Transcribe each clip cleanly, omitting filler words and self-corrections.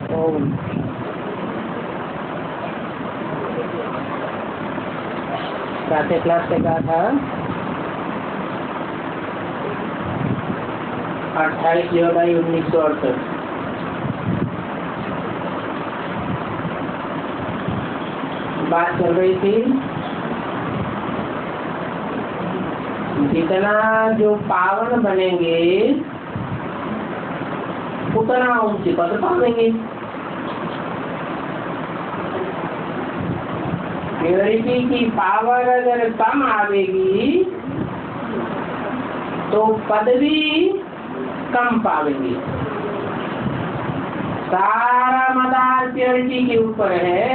ओम। सातवें क्लास से कहा था 28 जुलाई 1968। बात चल रही थी जितना जो पावन बनेंगे उतना ऊंचे पद पावेंगे। प्योरिटी की पावर अगर कम आवेगी तो पदवी कम पावेंगे। सारा मदार प्योरिटी के ऊपर है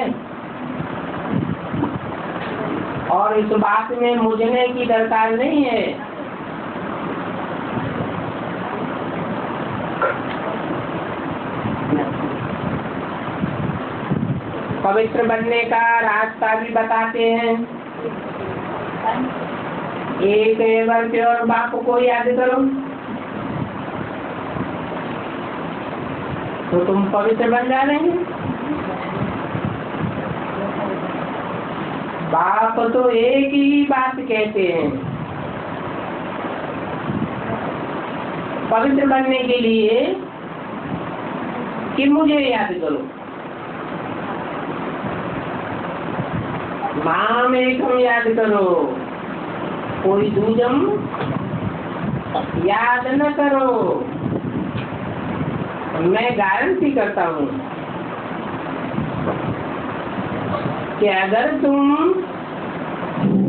और इस बात में मुझने की दरकार नहीं है। पवित्र बनने का रास्ता भी बताते हैं। एक एवर प्योर बाप को याद करो तो तुम पवित्र बन जा रहे हैं। बाप तो एक ही बात कहते हैं, पवित्र बनने के लिए कि मुझे याद करो। माम एकम याद करो, कोई दूजम याद न करो। मैं गारंटी करता हूँ कि अगर तुम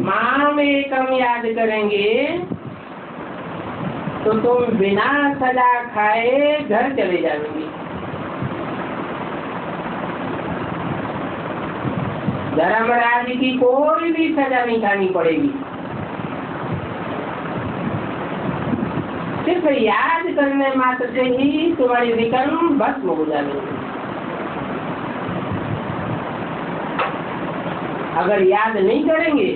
माम एकम याद करेंगे तो तुम बिना सजा खाए घर चले जाओगे। धर्मराज की कोई भी सजा नहीं खानी पड़ेगी, सिर्फ याद करने मात्र से ही तुम्हारी विकर्म भस्म हो जाएंगे। अगर याद नहीं करेंगे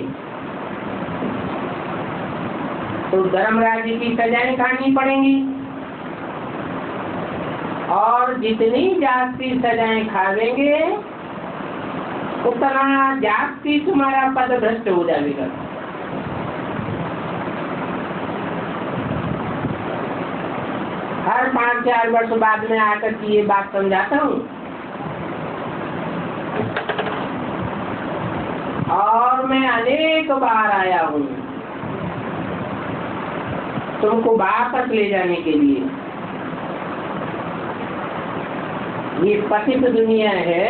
तो धर्मराज की सजाएं खानी पड़ेंगी और जितनी जास्ती सजाएं खावेंगे उतना जास्ती तुम्हारा पद भ्रष्ट हो जाएगा। हर 5-4 वर्ष बाद में आकर के ये बात समझाता हूँ और मैं अनेक बार आया हूँ तुमको वापस ले जाने के लिए। ये पतित दुनिया है,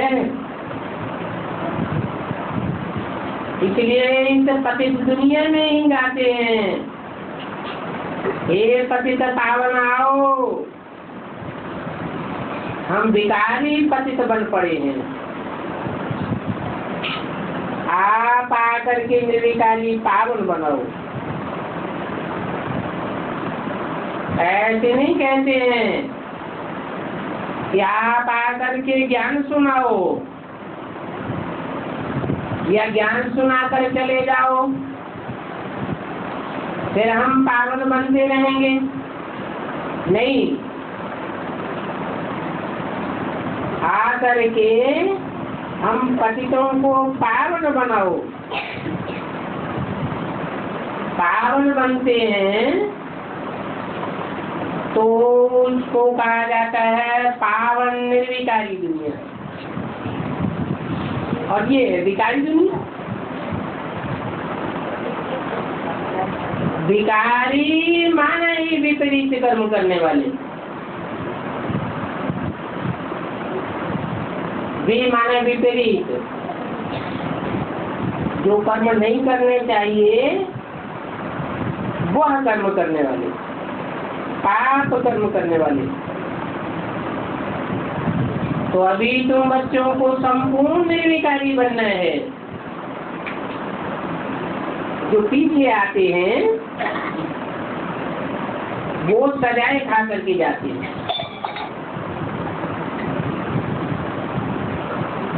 इसलिए इस पतित दुनिया में ही गाते हैं, हे पतित पावन आओ। हम भिखारी पतित बन पड़े हैं, आप आकर के निर्विकारी पावन बनाओ। ऐसे नहीं कहते हैं कि आप आकर के ज्ञान सुनाओ या ज्ञान सुनाकर चले जाओ फिर हम पावन बनते रहेंगे। नहीं, आकर के हम पतितों को पावन बनाओ। पावन बनते हैं तो उसको कहा जाता है पावन निर्विकारी दुनिया। और ये विकारी दुनिया, विकारी माना ही विपरीत कर्म करने वाले, वे माना विपरीत, जो कर्म नहीं करने चाहिए वह कर्म करने वाले, पाप कर्म करने वाले। तो अभी तुम बच्चों को संपूर्ण निर्विकारी बनना है। जो पीछे आते हैं वो सजाएं खा करके जाते हैं।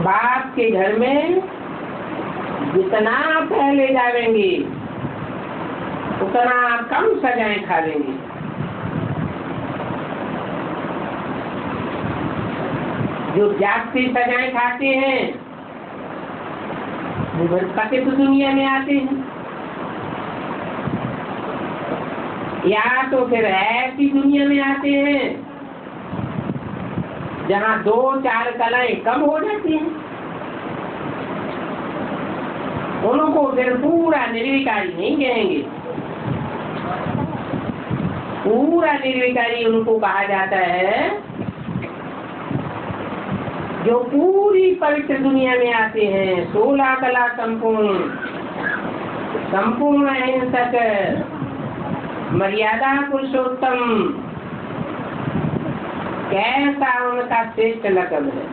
बाप के घर में जितना पहले जाएंगे उतना कम सजाएं खा लेंगे। जो जाति सजाएं खाते हैं वो पतित दुनिया में आते हैं, या तो फिर ऐसी दुनिया में आते हैं जहाँ 2-4 कलाएं कम हो जाती हैं। उनको फिर पूरा निर्विकारी नहीं कहेंगे, पूरा निर्विकारी उनको कहा जाता है जो पूरी पवित्र दुनिया में आते हैं। 16 कला संपूर्ण, संपूर्ण अहिंसक, मर्यादा पुरुषोत्तम, कैसा उनका श्रेष्ठ लक़ब है।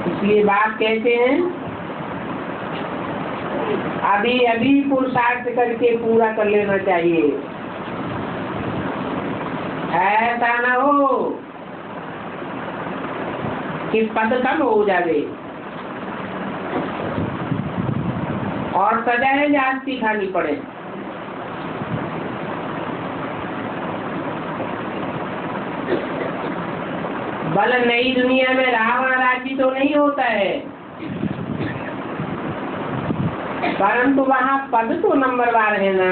इसलिए बात कहते हैं अभी अभी पुरुषार्थ करके पूरा कर लेना चाहिए। ऐसा ना हो कि पद कम हो जाए और सजाएं जास्ती खानी पड़े। बल नई दुनिया में रावण राज्य तो नहीं होता है, परंतु वहाँ पद तो नंबरवार है ना।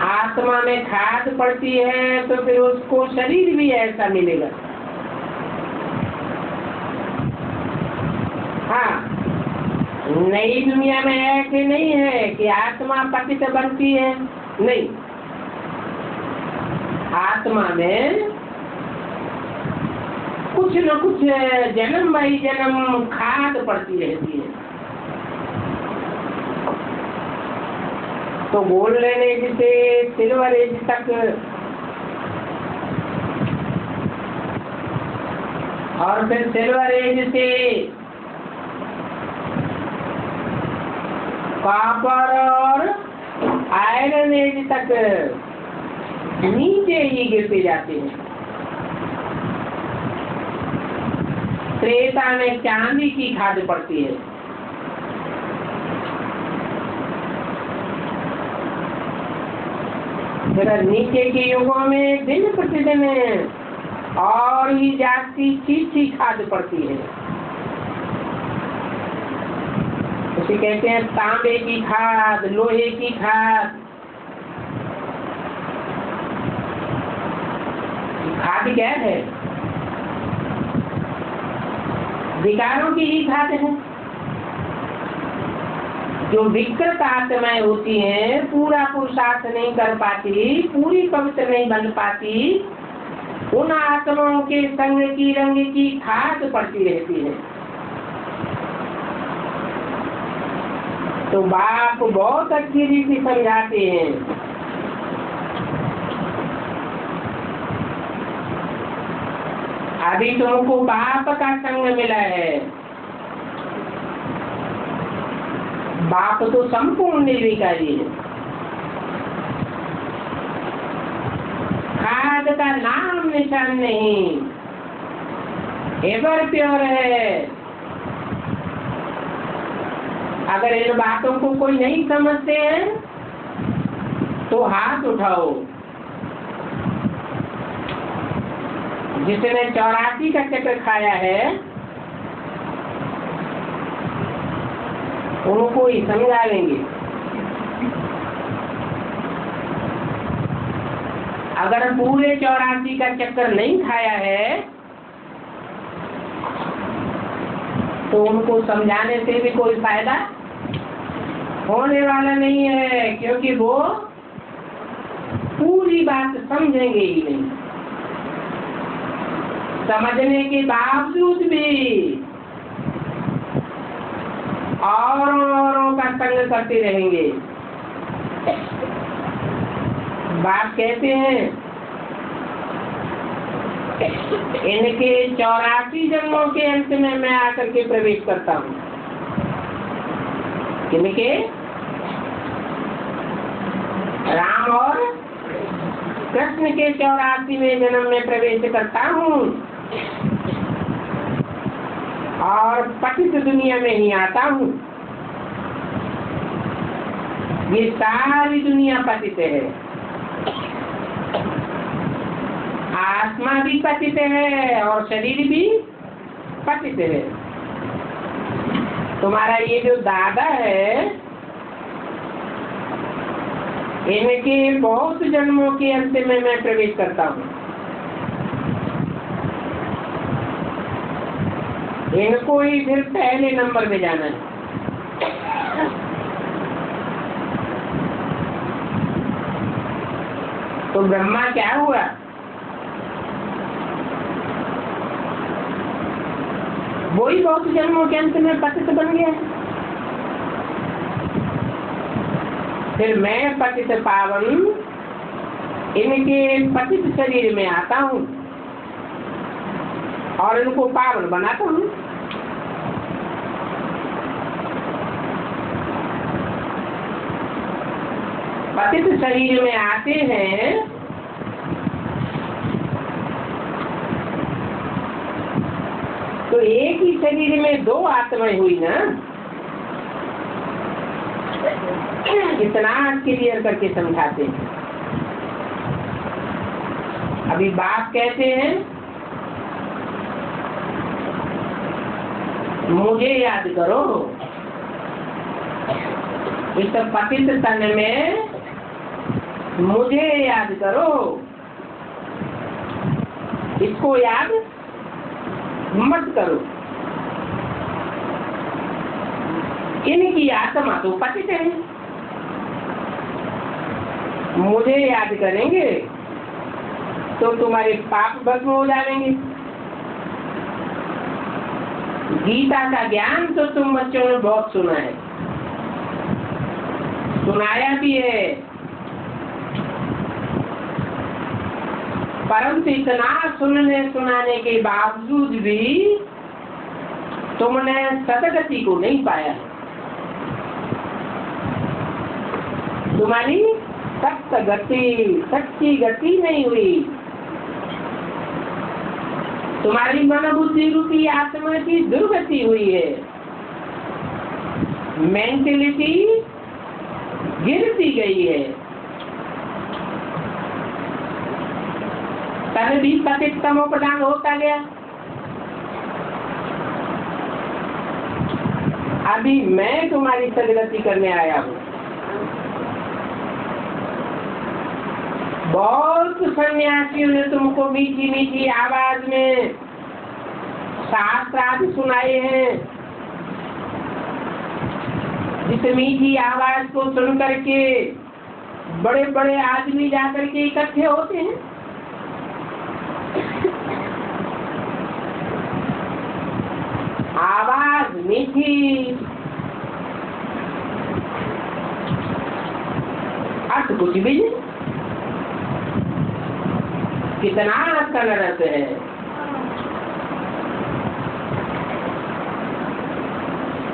आत्मा में खाद पड़ती है तो फिर उसको शरीर भी ऐसा मिलेगा। हाँ, नई दुनिया में ऐसे नहीं है कि आत्मा पतित बनती है, नहीं। आत्मा में कुछ न कुछ जन्म बाई जन्म खाद पड़ती रहती है। तो गोल्डन एज से सिल्वर एज तक और फिर सिल्वर एज से कॉपर और आयरन एज तक नीचे ही गिरते जाते हैं। त्रेता में चांदी की खाद पड़ती है। फिर नीचे के युगों में दिन प्रतिदिन और ही जाती चीज खाद पड़ती है। उसे कहते हैं तांबे की खाद, लोहे की खाद। खाद क्या है? विकारों की ही खाद है। जो विकृत आत्माएं होती हैं, पूरा पुरुषार्थ नहीं कर पाती, पूरी पवित्र नहीं बन पाती, उन आत्माओं के संग की रंग की खाद पड़ती रहती है। तो बाप बहुत अच्छी रीति समझाते हैं। अभी तुमको बाप का संग मिला है। बाप तो संपूर्ण निर्विकारी है। खाद का नाम निशान नहीं, एवर प्योर है। अगर इन बातों को कोई नहीं समझते हैं तो हाथ उठाओ। जिसने 84 का चक्र खाया है उनको ही समझा लेंगे। अगर पूरे 84 का चक्कर नहीं खाया है तो उनको समझाने से भी कोई फायदा होने वाला नहीं है, क्योंकि वो पूरी बात समझेंगे ही नहीं। समझने के बावजूद भी औरों का संग करते रहेंगे। बात कहते हैं इनके 84 जन्मों के अंत में मैं आकर के प्रवेश करता हूँ। किनके? राम और कृष्ण के 84वें जन्म में प्रवेश करता हूँ और पतित दुनिया में ही आता हूँ। ये सारी दुनिया पतित है। आत्मा भी पतित है और शरीर भी पतित है। तुम्हारा ये जो दादा है, इनके बहुत जन्मों के अंत में मैं प्रवेश करता हूँ। इनको ही फिर पहले नंबर में जाना है। तो ब्रह्मा क्या हुआ? वही बहुत जन्मों के अंत में पतित बन गया। फिर मैं पतित पावन इनके पतित शरीर में आता हूँ और इनको पावन बनाता हूँ। पतित शरीर में आते हैं तो एक ही शरीर में दो आत्माएं हुई ना। इतना क्लियर करके समझाते हैं। अभी बाप कहते हैं मुझे याद करो। इस पतित तन में मुझे याद करो। इसको याद मत करो। इनकी आत्मा तो पतित है। मुझे याद करेंगे तो तुम्हारे पाप भस्म हो जाएंगे। गीता का ज्ञान तो तुम बच्चों ने बहुत सुना है, सुनाया भी है, परंतु इतना सुनने सुनाने के बावजूद भी तुमने सदगति को नहीं पाया। तुम्हारी सक्त गति, सच्ची गति नहीं हुई। तुम्हारी मन बुद्धि रूपी आत्मा की दुर्गति हुई है। मेंटेलिटी गिरती गई है। तन भी पतित तमोप्रधान होता गया। अभी मैं तुम्हारी सदगति करने आया हूँ। बहुत सन्यासियों ने तुमको मीठी मीठी आवाज में शास्त्र आदि सुनाए हैं। जिस मीठी आवाज को सुन करके बड़े बड़े आदमी जाकर के इकट्ठे होते हैं। आवाज मीठी, अर्थ कुछ भी नहीं। कितना कलरस है।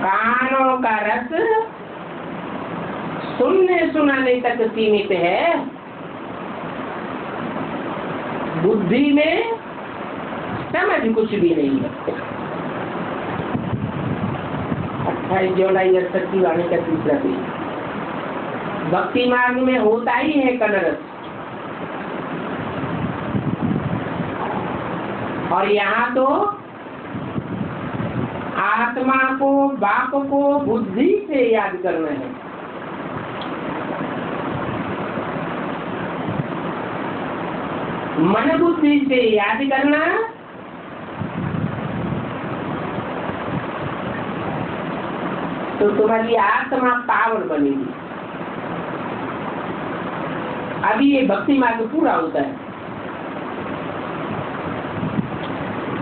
कानों का रस सुनने सुनाने तक सीमित है। बुद्धि में समझ कुछ भी नहीं है। 28 जुलाई 68 की वाणी का तीसरा पेज। भक्ति मार्ग में होता ही है कलरस। और यहाँ तो आत्मा को, बाप को बुद्धि से याद करना है। मन बुद्धि से याद करना तो तुम्हारी आत्मा पावन बनेगी। अभी ये भक्ति मार्ग पूरा होता है।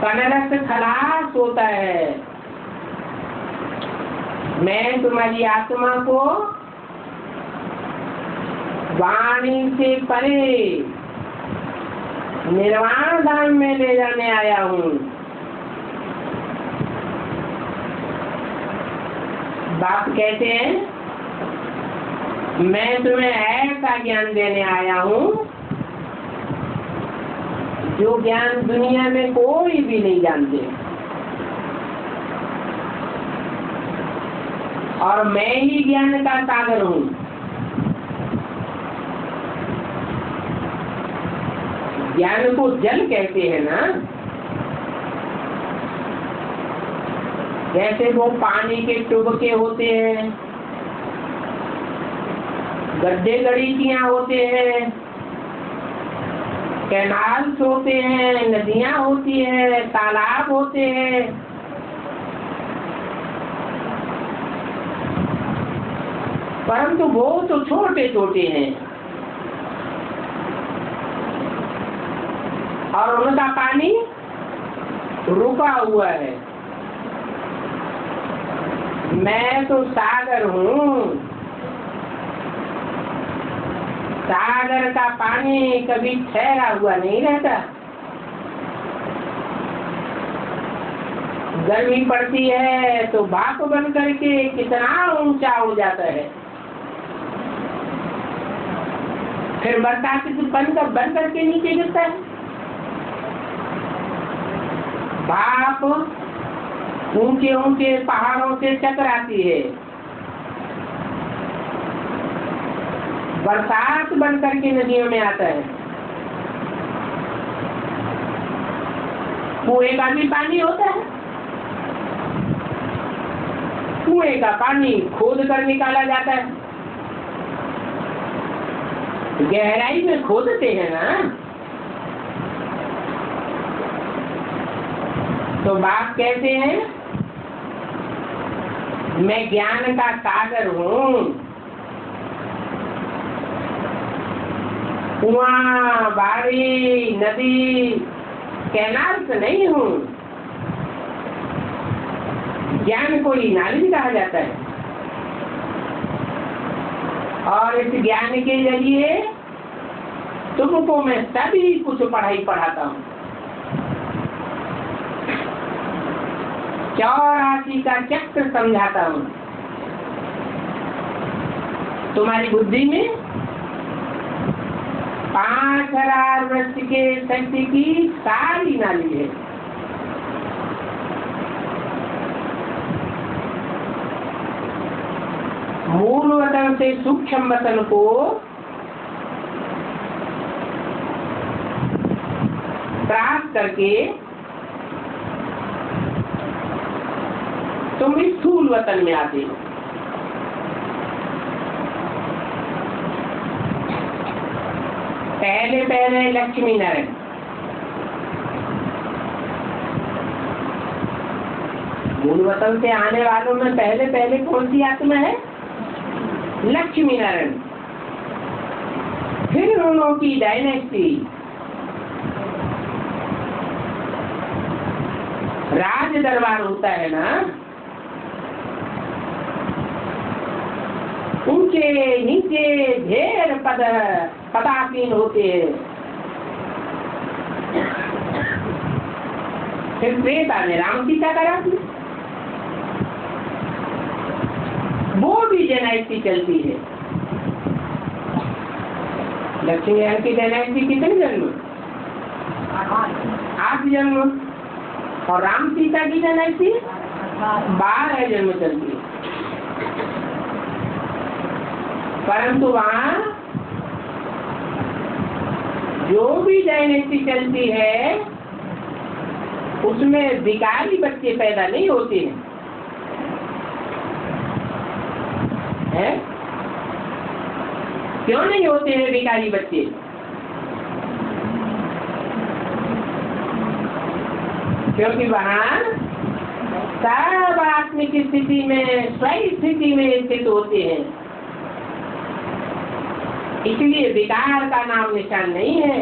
कलरस खलास होता है। मैं तुम्हारी आत्मा को वाणी से परे निर्वाण धाम में ले जाने आया हूँ। बाप कहते हैं मैं तुम्हें ऐसा ज्ञान देने आया हूँ जो ज्ञान दुनिया में कोई भी नहीं जानते। और मैं ही ज्ञान का सागर हूँ। ज्ञान को जल कहते हैं ना, जैसे वो पानी के टुबके होते हैं, गड्ढे गड़ीकियां होते हैं, कैनाल्स होते हैं, नदियां होती हैं, तालाब होते हैं, परंतु वो तो छोटे छोटे हैं और उनका पानी रुका हुआ है। मैं तो सागर हूँ, सागर का पानी कभी ठहरा हुआ नहीं रहता। गर्मी पड़ती है तो भाप बन करके कितना ऊंचा हो जाता है, फिर बरसात बन करके नीचे गिरता है। भाप ऊंचे ऊंचे पहाड़ों से टकराती है, बरसात बन करके नदियों में आता है। कुएं का भी पानी होता है, कुएं का पानी खोद कर निकाला जाता है, गहराई में खोदते हैं ना। तो बाप कहते हैं मैं ज्ञान का सागर हूँ, कुआं, बाड़ी, नदी, कैनाल से नहीं हूँ। ज्ञान को ही नॉलेज कहा जाता है और इस ज्ञान के जरिए तुमको मैं सभी कुछ पढ़ाई पढ़ाता हूँ। 84 का चक्र समझाता हूँ। तुम्हारी बुद्धि में 5000 वर्ष के शक्ति की सारी नाली है। मूल वतन से सूक्ष्म वतन को क्रॉस करके तुम स्थूल वतन में आते हो। पहले पहले लक्ष्मी नारायण, मूल वतन से आने वालों में पहले पहले कौन सी आत्मा है? लक्ष्मी नारायण। फिर उन्हों की डायनेस्टी, राज दरबार होता है ना, उनके नीचे ढेर पदासीन होते हैं। फिर त्रेता में राम सीता का राज्य, वो भी डायनेस्टी चलती है। लक्ष्मी नारायण की डायनेस्टी कितने जन्म? 8 जन्म। और राम सीता की डायनेस्टी 12 जन्म चलती है। परंतु वहाँ जो भी डायनेस्टी चलती है उसमें विकारी बच्चे पैदा नहीं होते हैं। क्यों नहीं होते हैं विकारी बच्चे? क्योंकि वहाँ सब आत्मिक स्थिति में, सही स्थिति में स्थित होते हैं, इसलिए विकार का नाम निशान नहीं है,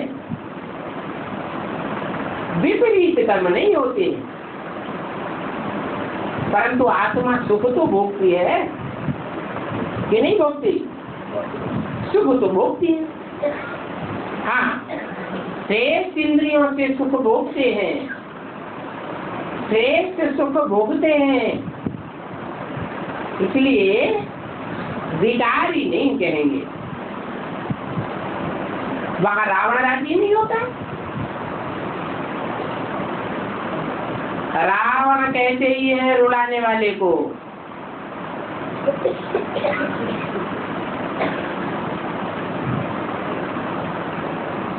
विपरीत कर्म नहीं होते। परंतु आत्मा सुख तो भोगती है कि नहीं भोगती? सुख तो भोगती है। हाँ, श्रेष्ठ इंद्रियों से सुख भोगते हैं, श्रेष्ठ सुख भोगते हैं, इसलिए विकारी नहीं कहेंगे। वहां रावण राज्य नहीं होता। रावण कहते ही है रुलाने वाले को।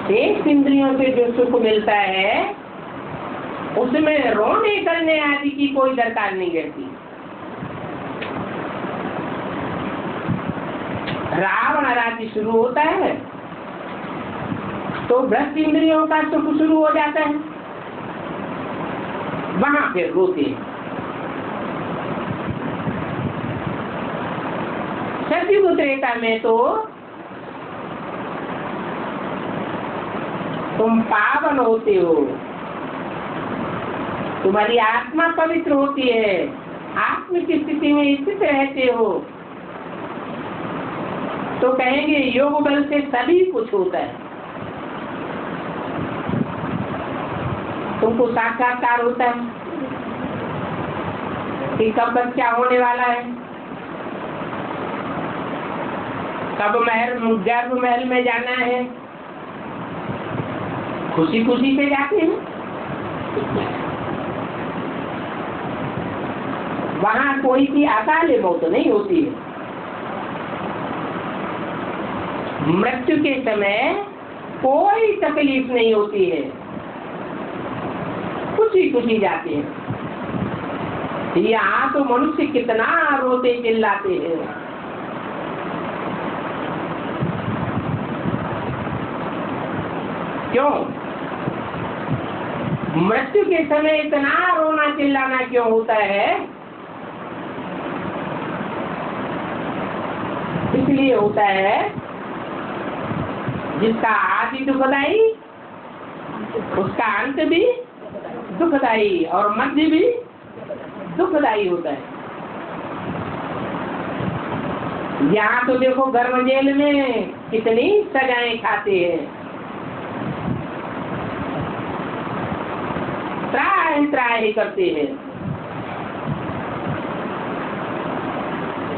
शेष इंद्रियों से जो सुख मिलता है उसमें रोने करने आदि की कोई दरकार नहीं रहती। रावण राज्य शुरू होता है तो भ्रष्ट इंद्रियों का सुख शुरू हो जाता है, वहां फिर रोते हैं। सतयुग त्रेता में तो तुम पावन होते हो, तुम्हारी आत्मा पवित्र होती है, आत्म की स्थिति में स्थित रहते हो, तो कहेंगे योग बल से सभी कुछ होता है। तुमको साक्षात्कार होता है कि कब बच्चा होने वाला है, कब गर्भ महल में जाना है, खुशी खुशी से जाते हैं। वहां कोई की अकाल मौत नहीं होती है। मृत्यु के समय कोई तकलीफ नहीं होती है, खुशी खुशी जाते हैं। यहाँ तो मनुष्य कितना रोते चिल्लाते हैं। क्यों? मृत्यु के समय इतना रोना चिल्लाना क्यों होता है? इसलिए होता है जिसका आदि दुखदाई उसका अंत भी दुखदाई और मध्य भी दुखदाई होता है। यहाँ तो देखो गर्भ जेल में कितनी सजाएं खाते हैं, त्राही करते हैं।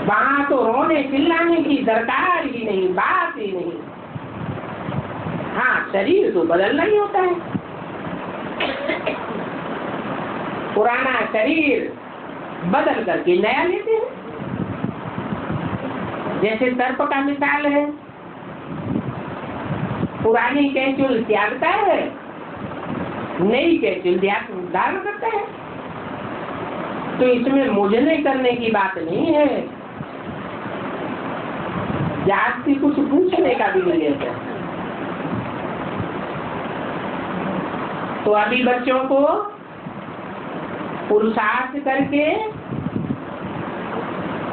वहां तो रोने चिल्लाने की दरकार ही नहीं, बात ही नहीं। हाँ, शरीर तो बदलना ही होता है। पुराना शरीर बदल करके नया लेते हैं। जैसे सर्प का मिसाल है, पुरानी कैंचुल त्यागता है, नई कैंचुल धारण करता है। तो इसमें मुझने करने की बात नहीं है, जाति कुछ पूछने का भी नहीं है। तो अभी बच्चों को पुरुषार्थ करके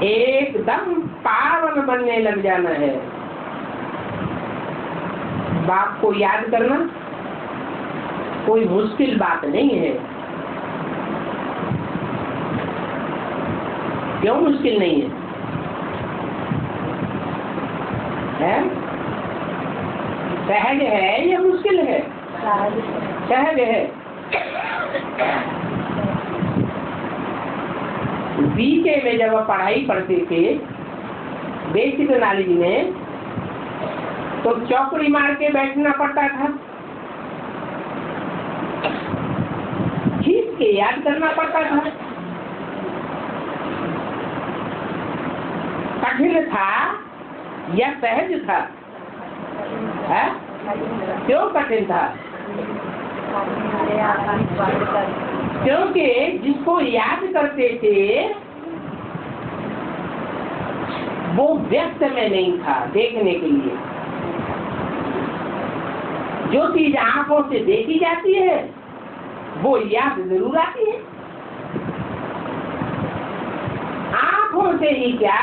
एकदम पावन बनने लग जाना है। बाप को याद करना कोई मुश्किल बात नहीं है। क्यों मुश्किल नहीं है? सहज है या मुश्किल है? सहज है। बीके में जब पढ़ाई पढ़ते थे बेसिक नॉलेज में, तो चौकड़ी मार के बैठना पड़ता था, खींच के याद करना पड़ता था। कठिन था या सहज था? है? क्यों कठिन था? क्योंकि जिसको याद करते थे वो व्यक्त में नहीं था देखने के लिए। जो चीज आंखों से देखी जाती है वो याद जरूर आती है। आंखों से ही क्या,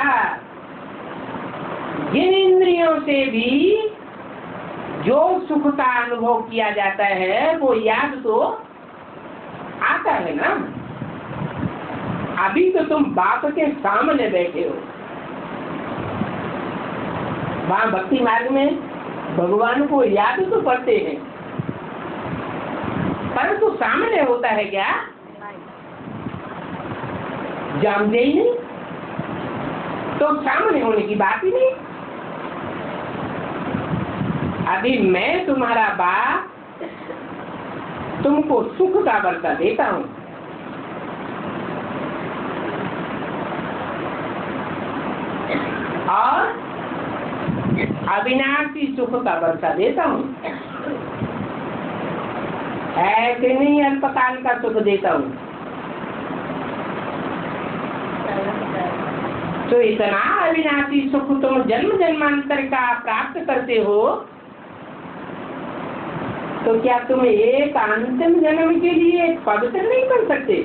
जिन इंद्रियों से भी जो सुख का अनुभव किया जाता है वो याद तो आता है ना। अभी तो तुम बाप के सामने बैठे हो, वहां भक्ति मार्ग में भगवान को याद तो करते हैं, परंतु सामने होता है क्या जानते ही नहीं, तो सामने होने की बात ही नहीं। अभी मैं तुम्हारा बाप तुमको सुख का वर्षा देता हूं, और अविनाशी सुख का वर्षा देता हूं। ऐसे नहीं अल्पकाल का सुख देता हूँ। तो इतना अविनाशी सुख तुम जन्म जन्मांतर का प्राप्त करते हो, तो क्या तुम एक अंतिम जन्म के लिए पवित्र नहीं बन सकते?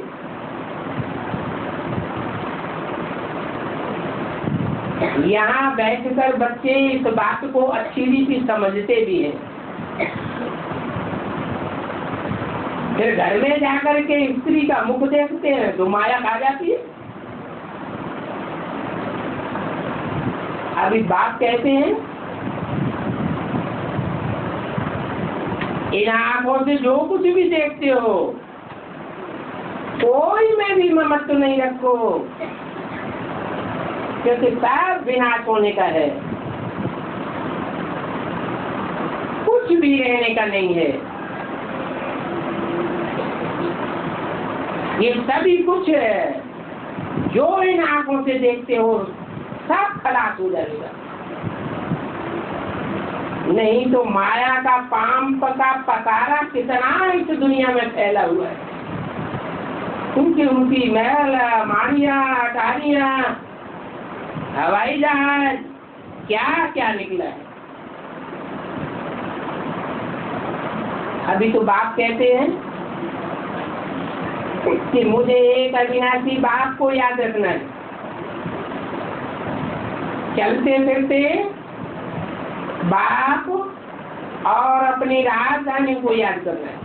यहाँ बैठकर बच्चे इस बात को अच्छी रीति समझते भी हैं, फिर घर में जाकर के स्त्री का मुख देखते हैं तो माया खा जाती है। अभी बाप कहते हैं इन आंखों से जो कुछ भी देखते हो कोई में भी ममत्व नहीं रखो, क्योंकि सब विनाश होने का है, कुछ भी रहने का नहीं है। ये सभी कुछ है जो इन आंखों से देखते हो सब खलास हो जाएगा। नहीं तो माया का पांप का पसारा कितना इस दुनिया में फैला हुआ है। उनकी उनकी महल, माड़ियाँ, अटारियाँ, हवाई जहाज, क्या क्या निकला है। अभी तो बाप कहते हैं कि मुझे एक अविनाशी बाप को याद रखना है। चलते फिरते बाप और अपनी राजधानी को याद करना है,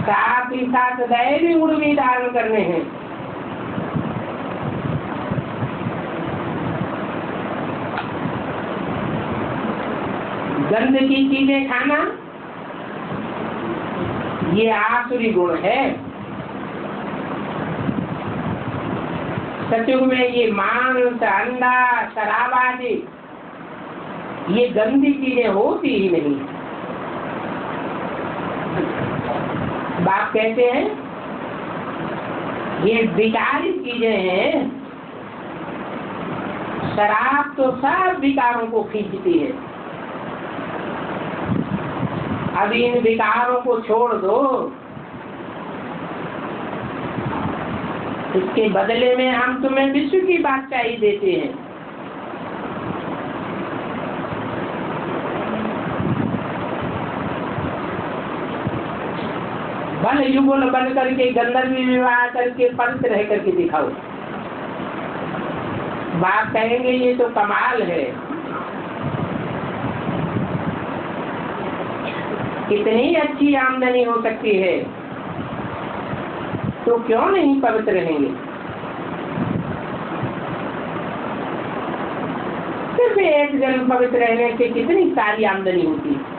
साथ ही साथ दैवी गुण भी धारण करने हैं। गंध की चीजें खाना ये आसुरी गुण है। सतयुग में ये मांस, अंडा, शराब आदि ये गंदी चीजें होती ही नहीं। बाप कहते हैं ये विकारी चीजें हैं। शराब तो सब विकारों को खींचती है। अब इन विकारों को छोड़ दो, इसके बदले में हम तुम्हें विश्व की बादशाही देते हैं। बल युगल बन करके गंधर्व विवाह करके पवित्र रह करके दिखाओ। बात कहेंगे ये तो कमाल है, कितनी अच्छी आमदनी हो सकती है, तो क्यों नहीं पवित्र रहेंगे? सिर्फ एक जन्म पवित्र रहने से कितनी सारी आमदनी होती है।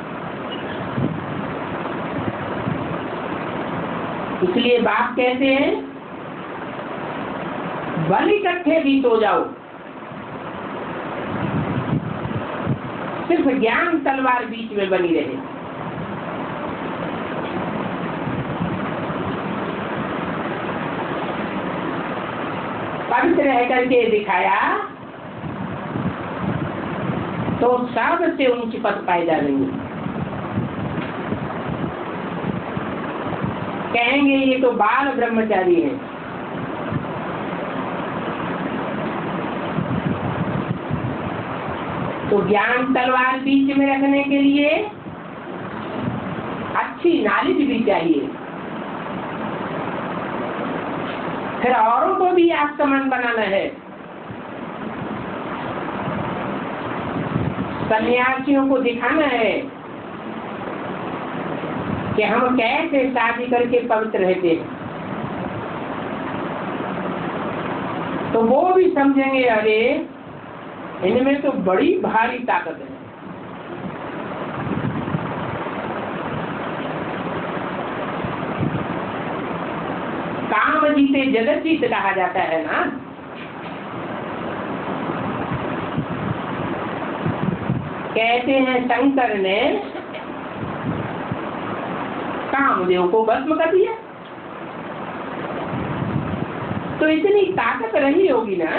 इसलिए बाप कहते हैं बल इकट्ठे भी सो जाओ, सिर्फ ज्ञान तलवार बीच में बनी रहे। पवित्र रह करके दिखाया तो सबसे ऊंची पद पाए जाएंगे। कहेंगे ये तो बाल ब्रह्मचारी है। तो ज्ञान तलवार बीच में रखने के लिए अच्छी नॉलेज भी चाहिए, फिर औरों को भी आसमान बनाना है। सन्यासियों को दिखाना है कि हम कैसे शादी करके पवित्र रहते हैं, तो वो भी समझेंगे अरे इनमें तो बड़ी भारी ताकत है। काम जीते जगत जीत कहा जाता है ना। कहते हैं शंकर ने कामदेव को भस्म कर दिया, तो इतनी ताकत रही होगी ना।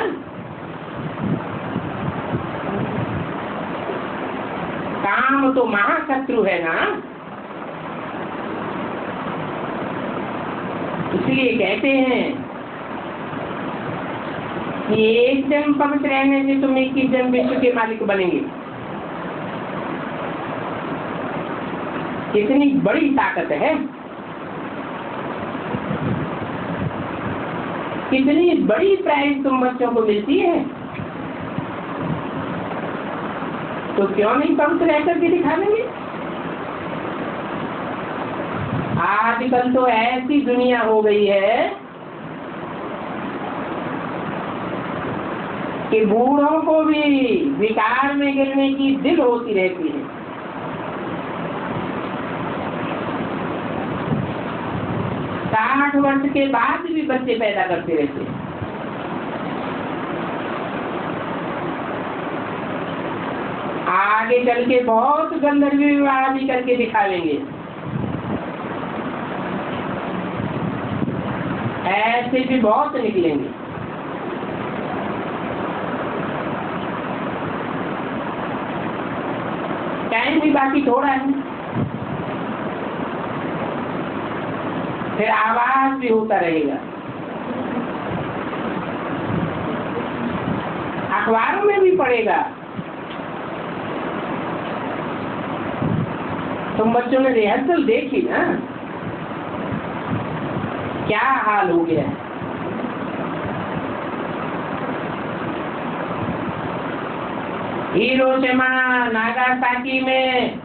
काम तो महाशत्रु है ना, इसलिए कहते हैं कि एक जन्म पवित्र रहने से तुम 21 जन्म विश्व के मालिक बनेंगे। कितनी बड़ी ताकत है, कितनी बड़ी प्राइज तुम बच्चों को मिलती है, तो क्यों नहीं पवित्र रहकर के दिखा देंगे। आजकल तो ऐसी दुनिया हो गई है कि बूढ़ों को भी विकार में गिरने की दिल होती रहती है। 60 वर्ष के बाद भी बच्चे पैदा करते रहते हैं। आगे चल के बहुत गंधर्व विवाह भी करके दिखावेंगे। ऐसे भी बहुत निकलेंगे। टाइम भी बाकी थोड़ा है, फिर आवाज भी होता रहेगा। अखबारों में भी पड़ेगा। तुम बच्चों ने रिहर्सल देखी ना, क्या हाल हो गया है। हिरोशिमा नागासाकी में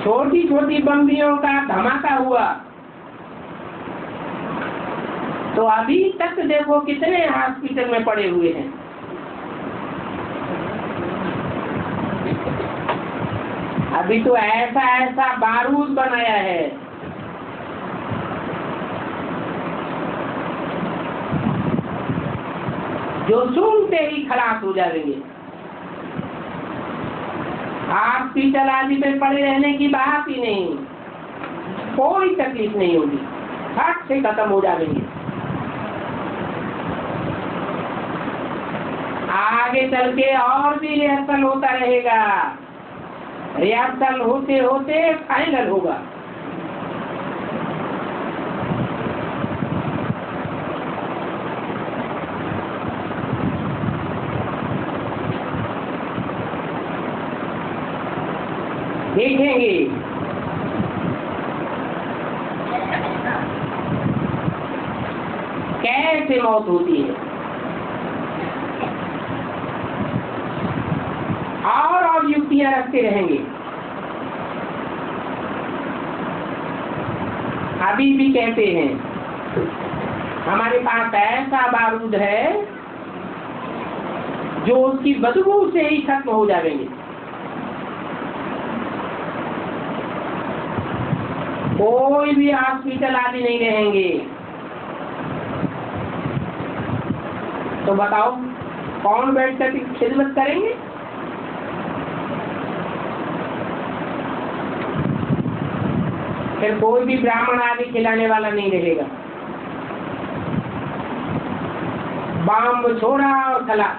छोटी छोटी बम्बियों का धमाका हुआ, तो अभी तक देखो कितने हॉस्पिटल में पड़े हुए हैं। अभी तो ऐसा ऐसा बारूद बनाया है, जो सुनते ही खलास हो जाएंगे। हॉस्पिटल आदि पे पड़े रहने की बात ही नहीं, कोई तकलीफ नहीं होगी, फट से खत्म हो जाएंगे। आगे चल के और भी रिहर्सल होता रहेगा। रिहर्सल होते होते फाइनल होगा। देखेंगे कैसे मौत होती है, और युक्तियां रखते रहेंगे। अभी भी कहते हैं हमारे पास ऐसा बारूद है जो उसकी बदबू से ही खत्म हो जाएंगे। कोई भी हॉस्पिटल आदि नहीं रहेंगे। तो बताओ कौन बैठ कर खिदमत करेंगे? फिर कोई भी ब्राह्मण आदि खिलाने वाला नहीं रहेगा। बाम छोड़ा और खला।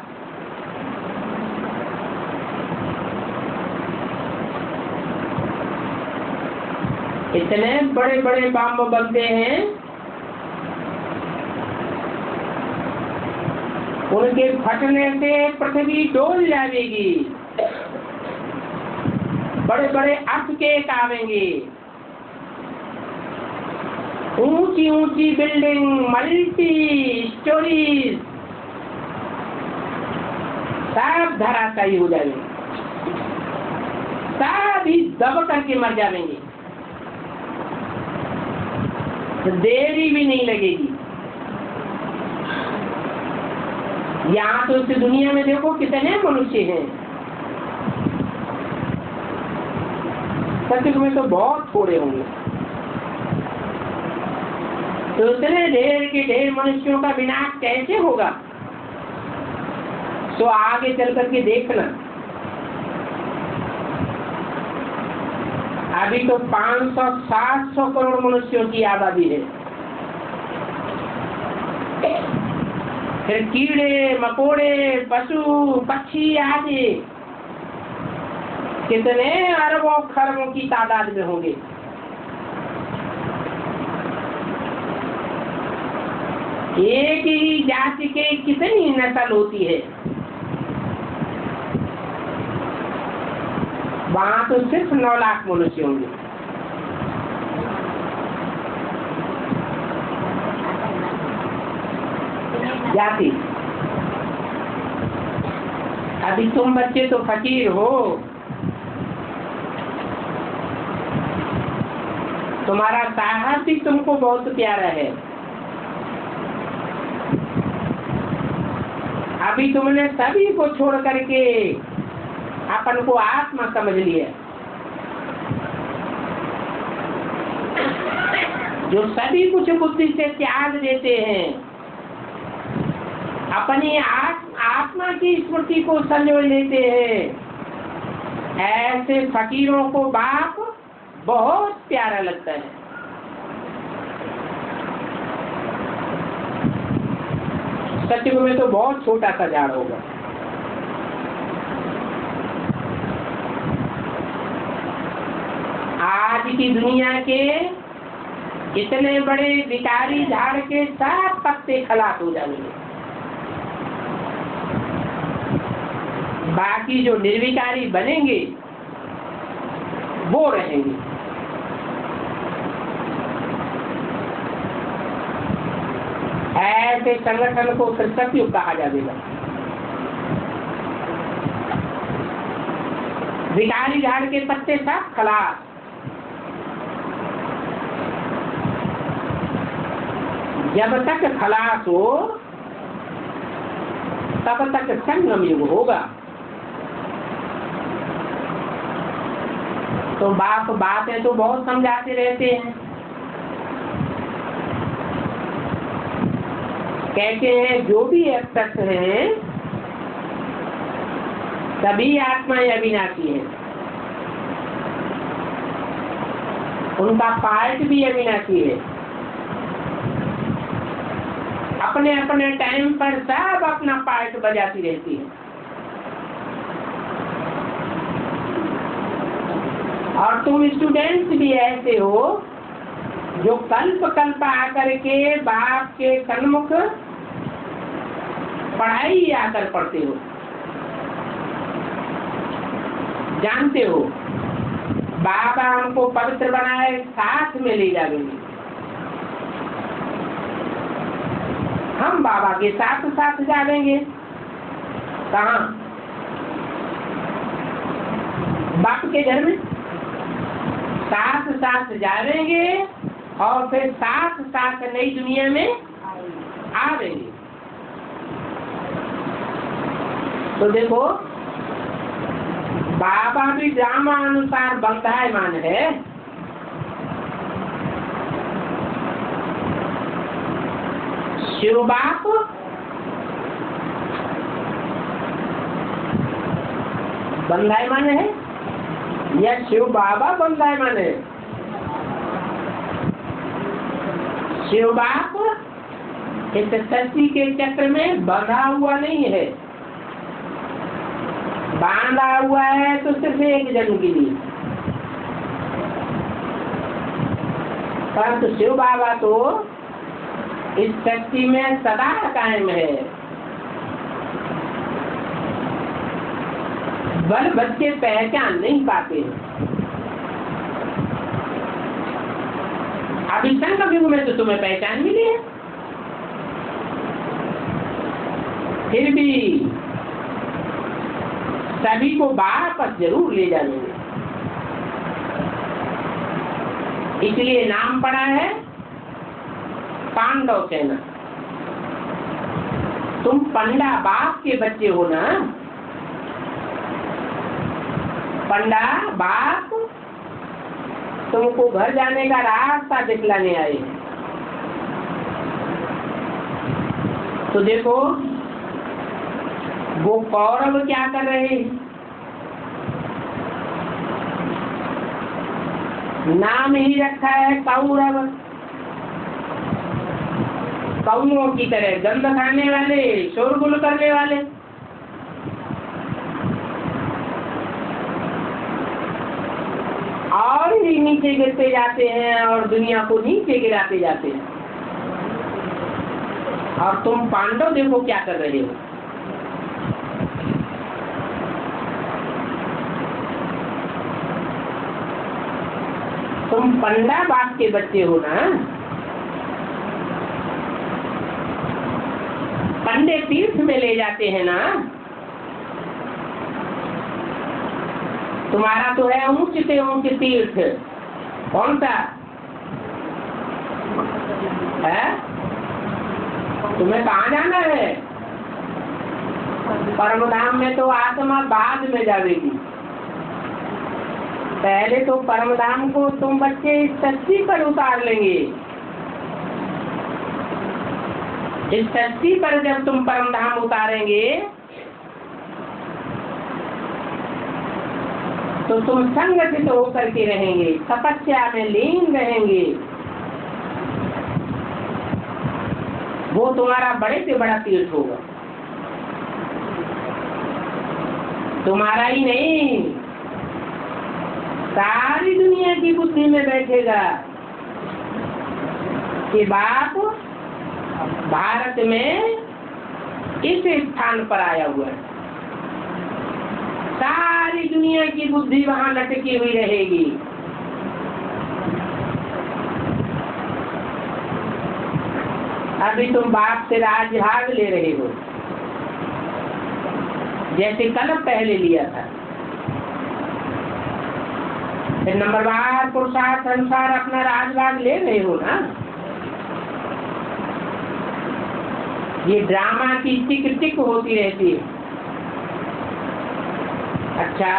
इतने बड़े बड़े बम बनते हैं, उनके फटने से पृथ्वी डोल जाएगी। बड़े बड़े अर्थक्वेक आवेंगे, ऊंची ऊंची बिल्डिंग, मल्टी स्टोरीज सब धराशायी हो जाएंगे, सब ही दब करके मर जाएंगे। देरी भी नहीं लगेगी। यहाँ तो इस दुनिया में देखो कितने मनुष्य हैं, सच में तो बहुत थोड़े होंगे। तो इतने ढेर के ढेर मनुष्यों का विनाश कैसे होगा? तो आगे चल करके देखना। अभी तो 500-700 करोड़ मनुष्यों की आबादी है। फिर कीड़े मकोड़े, पशु पक्षी आदि कितने अरबों खरबों की तादाद में होंगे। एक ही जाति के कितनी नस्ल होती है, वहां तो सिर्फ 9 लाख मनुष्य होंगे। जाति। अभी तुम बच्चे तो फकीर हो, तुम्हारा साहब भी तुमको बहुत प्यारा है। अभी तुमने सभी को छोड़ करके अपन को आत्मा समझ लिया। जो सभी कुछ बुद्धि से त्याग देते हैं, अपनी आत्मा की स्मृति को संजो लेते हैं, ऐसे फकीरों को बाप बहुत प्यारा लगता है। सचमुच में तो बहुत छोटा सा झाड़ होगा। आज की दुनिया के इतने बड़े विकारी झाड़ के सब पत्ते खलास हो जाएंगे, बाकी जो निर्विकारी बनेंगे वो रहेंगे। ऐसे संगठन को फिर सतयुग कहा जाएगा। विकारी झाड़ के पत्ते सब खलास। जब तक खलास हो तब तक संगम युग होगा। तो बाप बातें तो बहुत समझाते रहते हैं, कहते हैं जो भी तत्व हैं सभी आत्माएं अविनाशी हैं, उनका पार्ट भी अविनाशी है। अपने अपने टाइम पर सब अपना पार्ट बजाती रहती है। और तुम स्टूडेंट्स भी ऐसे हो जो कल्प कल्प आकर के बाप के सन्मुख पढ़ाई आकर पढ़ते हो, जानते हो बाबा हमको पवित्र बनाए साथ में ले जाएंगे। हम बाबा के साथ साथ जाएंगे। कहाँ? बाप के घर में साथ साथ जाएंगे और फिर साथ साथ नई दुनिया में आवेंगे। तो देखो बाबा भी ड्रामा अनुसार बंधायमान है। शिव बाप बंधायमान है या शिव बाबा बंधायमान है? शिव बाप इस सृष्टि के चक्र में बंधा हुआ नहीं है। बांधा हुआ है तो सिर्फ एक जन्म के लिए, परंतु शिव बाबा तो इस शक्ति में सदा कायम है। बल बच्चे पहचान नहीं पाते। अभी संकल्प युग में तो तुम्हें पहचान मिली है, फिर भी सभी को वापस जरूर ले जाएंगे। इसलिए नाम पड़ा है पांडव सेना। तुम पंडा बाप के बच्चे हो ना। पंडा बाप तुमको घर जाने का रास्ता दिखलाने आए। तो देखो वो कौरव क्या कर रहे हैं? नाम ही रखा है कौरव। कौओं की तरह गंध खाने वाले, शोरगुल करने वाले। नीचे गिरते जाते हैं और दुनिया को नीचे गिराते जाते हैं। और तुम पांडव देखो क्या कर रहे हो। तुम पंडा बाप के बच्चे हो ना। पंडे तीर्थ में ले जाते हैं ना। तुम्हारा तो है ऊंच से ऊंच तीर्थ। कौन सा है? तुम्हें कहाँ जाना है? परमधाम में तो आत्मा बाद में जाएगी। पहले तो परमधाम को तुम बच्चे इस सृष्टि पर उतार लेंगे। इस सृष्टि पर जब तुम परमधाम उतारेंगे तो तुम संगठित होकर के रहेंगे, तपस्या में लीन रहेंगे। वो तुम्हारा बड़े से बड़ा तीर्थ होगा। तुम्हारा ही नहीं, सारी दुनिया की बुद्धि में बैठेगा कि बाप भारत में इस स्थान पर आया हुआ है। सारी दुनिया की बुद्धि वहां लटकी हुई रहेगी। अभी तुम बाप से राजभाग ले रहे हो, जैसे कल पहले लिया था। फिर नंबरवार पुरुषार्थ अनुसार अपना राजभाग ले रहे हो ना। ये ड्रामा की टिक टिक होती रहती है। अच्छा,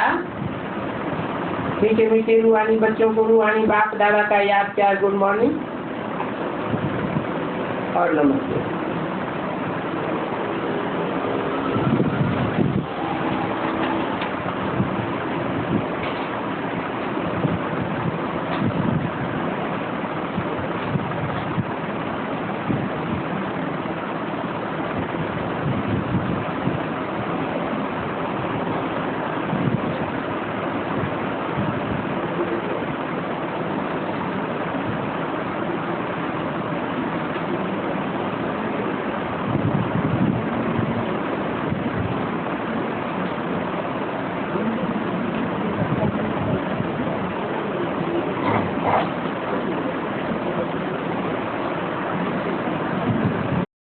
मीठे मीठे रूहानी बच्चों को रूहानी बाप दादा का याद प्यार, गुड मॉर्निंग और नमस्ते।